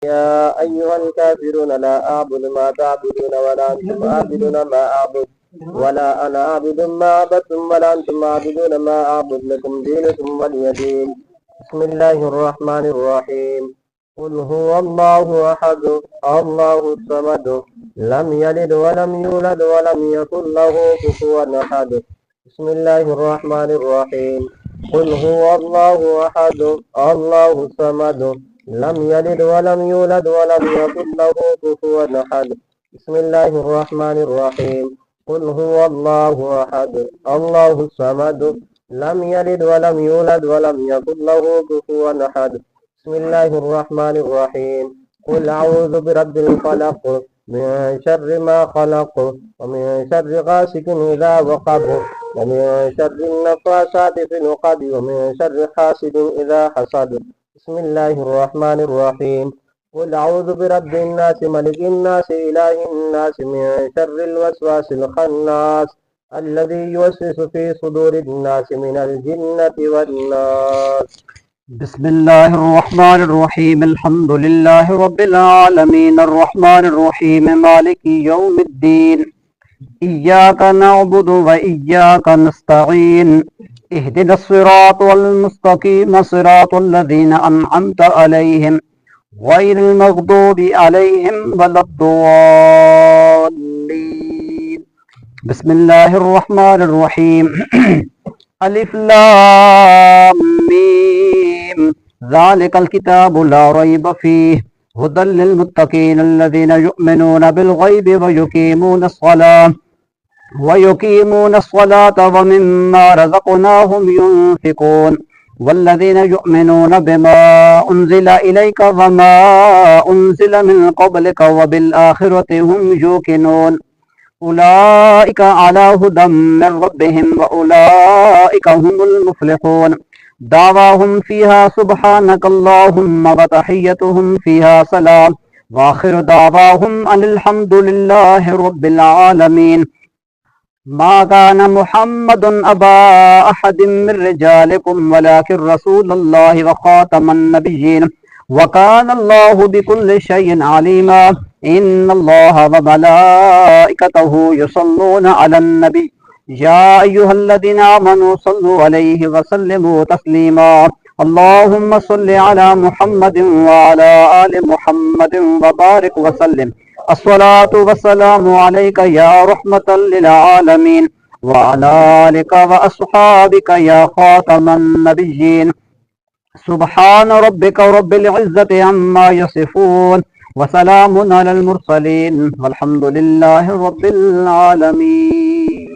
يا أيها الكافرون لا أعبد ما تعبدون ولا أنتم عابدون ما أعبد ولا أنا عابد ما عبدتم ولا أنتم عابدون ما أعبد لكم دينكم ولي دين. بسم الله الرحمن الرحيم. قل هو الله أحد الله الصمد لم يلد ولم يولد ولم يكن له كفوا أحد. بسم الله الرحمن الرحيم. قل هو الله أحد الله الصمد لم يلد ولم يولد ولم يكن له كفوا أحد. بسم الله الرحمن الرحيم. قل هو الله أحد الله الصمد لم يلد ولم يولد ولم يكن له كفوا أحد. بسم الله الرحمن الرحيم. قل أعوذ برب الفلق من شر ما خلق ومن شر غاسق إذا وقب ومن شر النفاثات في العقد ومن شر حاسد إذا حسد. بسم الله الرحمن الرحيم. قل أعوذ برب الناس ملك الناس إله الناس من شر الوسواس الخناس الذي يوسوس في صدور الناس من الجنة والناس. بسم الله الرحمن الرحيم. الحمد لله رب العالمين الرحمن الرحيم مالك يوم الدين. إياك نعبد وإياك نستعين. اهدنا الصراط المستقيم صراط الذين أنعمت عليهم غير المغضوب عليهم ولا الضالين. بسم الله الرحمن الرحيم. ألف لام ميم ذلك الكتاب لا ريب فيه هدى للمتقين الذين يؤمنون بالغيب ويقيمون الصلاة ومما رزقناهم ينفقون والذين يؤمنون بما أنزل إليك وما أنزل من قبلك وبالآخرة هم يوقنون أولئك على هدى من ربهم وأولئك هم المفلحون. دعواهم فيها سبحانك اللهم وتحيتهم فيها سلام وآخر دعواهم أن الحمد لله رب العالمين. ما كان محمد أبا أحد من رجالكم ولكن رسول الله وخاتم النبيين وكان الله بكل شيء عليما. إن الله وملائكته يصلون على النبي يا أيها الذين آمنوا صلوا عليه وسلموا تسليما. اللهم صل على محمد وعلى آل محمد وبارك وسلم. الصلاة والسلام عليك يا رحمة للعالمين وعلى آلك وأصحابك يا خاتم النبيين. سبحان ربك رب العزة عما يصفون وسلام على المرسلين والحمد لله رب العالمين.